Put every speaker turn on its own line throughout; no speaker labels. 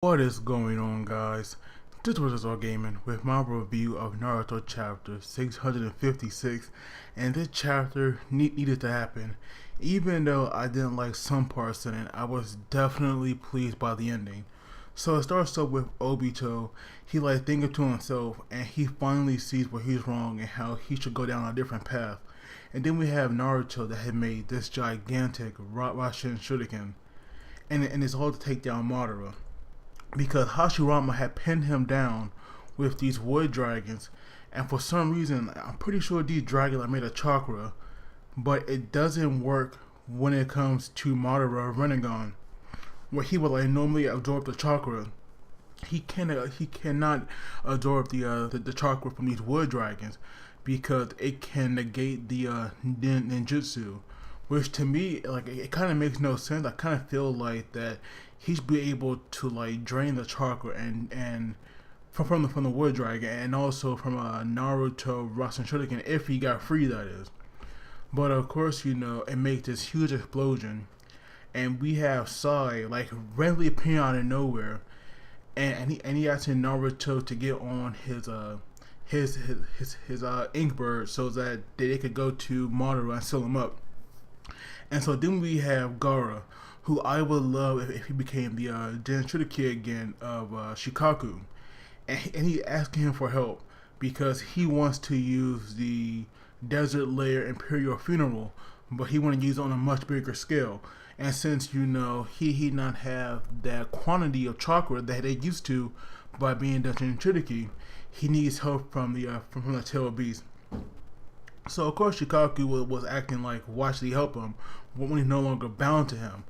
What is going on, guys? This was All Gaming with my review of Naruto chapter 656, and this chapter needed to happen. Even though I didn't like some parts in it, I was definitely pleased by the ending. So it starts up with Obito. He thinking to himself, and he finally sees where he's wrong and how he should go down a different path. And then we have Naruto that had made this gigantic Rasen Shuriken, and it's all to take down Madara because Hashirama had pinned him down with these wood dragons, and for some reason, I'm pretty sure these dragons are made of chakra, but it doesn't work when it comes to Madara Renegon, where he would normally absorb the chakra. He cannot absorb the chakra from these wood dragons because it can negate the ninjutsu, which to me it kind of makes no sense. I kind of feel like that he should be able to drain the chakra and from the wood dragon, and also from a Naruto Rasen Shuriken if he got free, that is. But of course, it makes this huge explosion, and we have Sai randomly appearing out of nowhere, and he asking Naruto to get on his ink bird so that they could go to Madara and seal him up. And so then we have Gaara, who I would love if he became the Jinchuriki again of Shikaku. And he asking him for help because he wants to use the Desert Layer Imperial Funeral, but he want to use it on a much bigger scale. And since he not have that quantity of chakra that they used to by being the Jinchuriki, he needs help from the Tail Beast. So of course Shikaku was acting like why should he help him when he's no longer bound to him.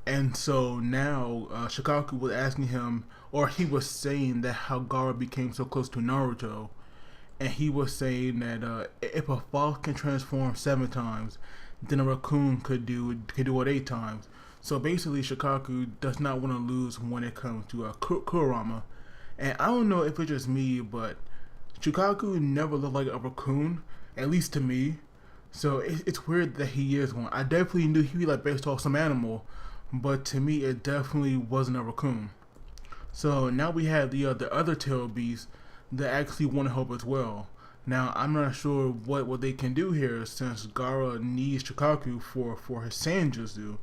And so now Shikaku was asking him, or he was saying that how Gaara became so close to Naruto, and he was saying that if a fox can transform 7 times, then a raccoon could do it 8 times. So basically, Shikaku does not want to lose when it comes to Kurama. And I don't know if it's just me, but Shikaku never looked like a raccoon, at least to me. So it's weird that he is one. I definitely knew he'd be based off some animal, but to me it definitely wasn't a raccoon. So now we have the other tail beasts that actually want to help as well. Now I'm not sure what they can do here since Gaara needs Shikaku for his Sanjutsu,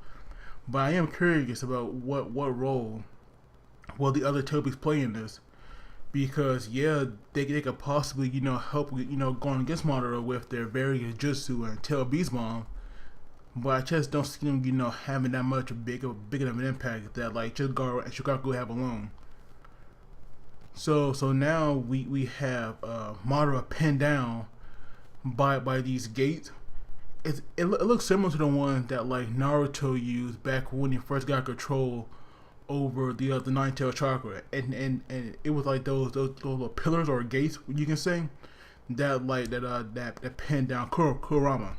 but I am curious about what role will the other tail beasts play in this. Because yeah, they could possibly help going against Madara with their various jutsu and tail beast bomb, but I just don't see them having that much big of an impact that just Gaara and Shikaku have alone. So now we have Madara pinned down by these gates. It looks similar to the one that Naruto used back when he first got control over the nine tail chakra, and it was those little pillars or gates, you can say, that pinned down Kurama.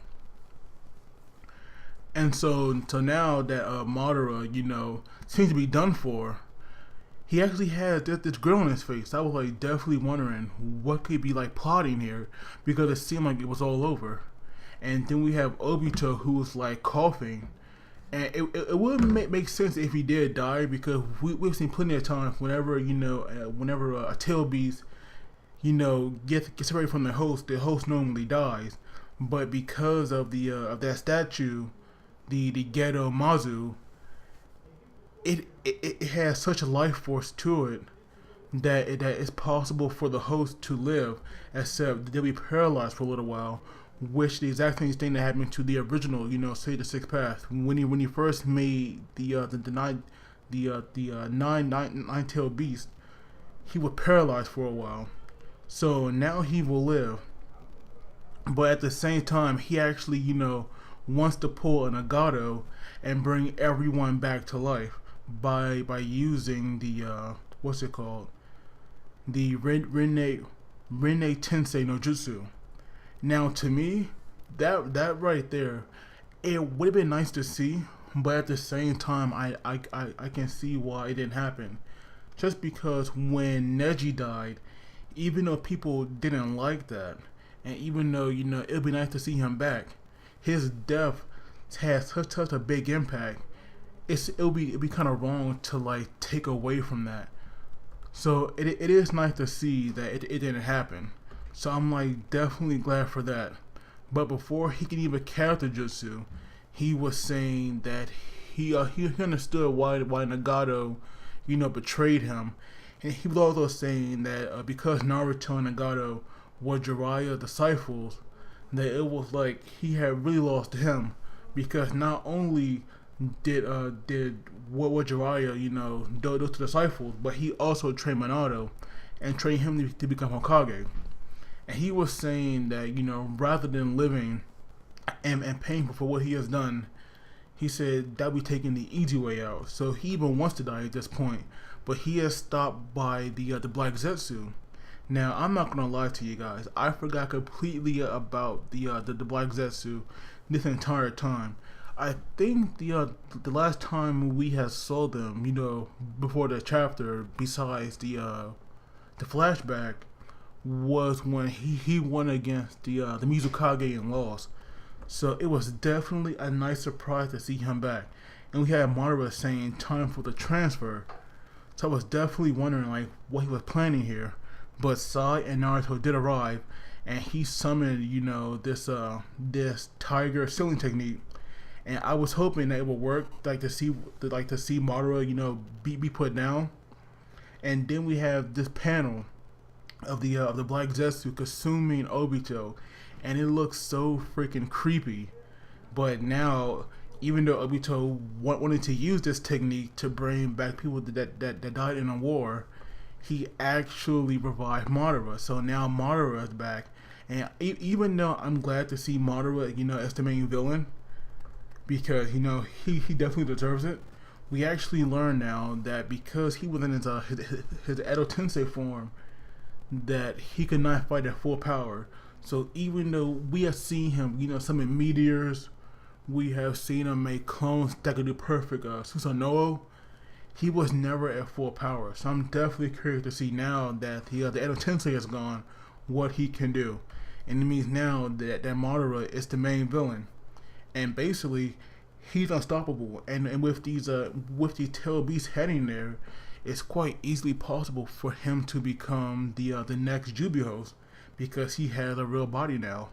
And so now that Madara seems to be done for, he actually has this grin on his face. I was definitely wondering what could be plotting here, because it seemed like it was all over. And then we have Obito, who was coughing. And it would make sense if he did die, because we've seen plenty of times whenever whenever a tail beast gets separated from the host normally dies. But because of that statue, the Ghetto Mazu, it has such a life force to it that it's possible for the host to live, except they'll be paralyzed for a little while, which the exact same thing that happened to the original, say the Sixth Path, when he first made the nine tailed beast, he was paralyzed for a while. So now he will live, but at the same time, he actually wants to pull an Agato and bring everyone back to life by using the what's it called, the Rene Tensei no Jutsu. Now, to me, that right there, it would have been nice to see, but at the same time, I can see why it didn't happen. Just because when Neji died, even though people didn't like that, and even though it would be nice to see him back, his death had such a big impact. it'll be kind of wrong to like take away from that. So it is nice to see that it didn't happen. So I'm like definitely glad for that. But before he could even counter jutsu, he was saying that he understood why Nagato, betrayed him, and he was also saying that because Naruto and Nagato were Jiraiya disciples, that it was like he had really lost to him, because not only did what Jiraiya those two disciples, but he also trained Minato and trained him to become Hokage. And he was saying that rather than living and paying for what he has done, he said that we taking the easy way out. So he even wants to die at this point, but he is stopped by the Black Zetsu. Now I'm not gonna lie to you guys, I forgot completely about the Black Zetsu this entire time. I think the last time we had saw them, before the chapter, besides the flashback, was when he won against the Mizukage and lost. So it was definitely a nice surprise to see him back. And we had Madara saying time for the transfer. So I was definitely wondering like what he was planning here. But Sai and Naruto did arrive, and he summoned this tiger sealing technique. And I was hoping that it would work, like to see Madara be put down. And then we have this panel of the Black Zetsu consuming Obito, and it looks so freaking creepy. But now, even though Obito wanted to use this technique to bring back people that died in a war, he actually revived Madara. So now Madara is back, and even though I'm glad to see Madara, as the main villain, because he definitely deserves it. We actually learn now that because he was in his Edo Tensei form, that he could not fight at full power. So even though we have seen him, summon meteors, we have seen him make clones that could do perfect Susanoo, he was never at full power. So I'm definitely curious to see now that the Edo Tensei is gone, what he can do. And it means now that Madara is the main villain. And basically, he's unstoppable. And with these tail beasts heading there, it's quite easily possible for him to become the next Jubi host, because he has a real body now.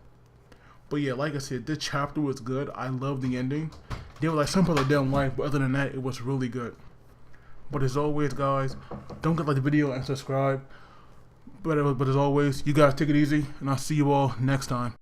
But yeah, like I said, this chapter was good. I love the ending. There were like some parts I didn't like, but other than that, it was really good. But as always, guys, don't forget to like the video and subscribe. But as always, you guys take it easy, and I'll see you all next time.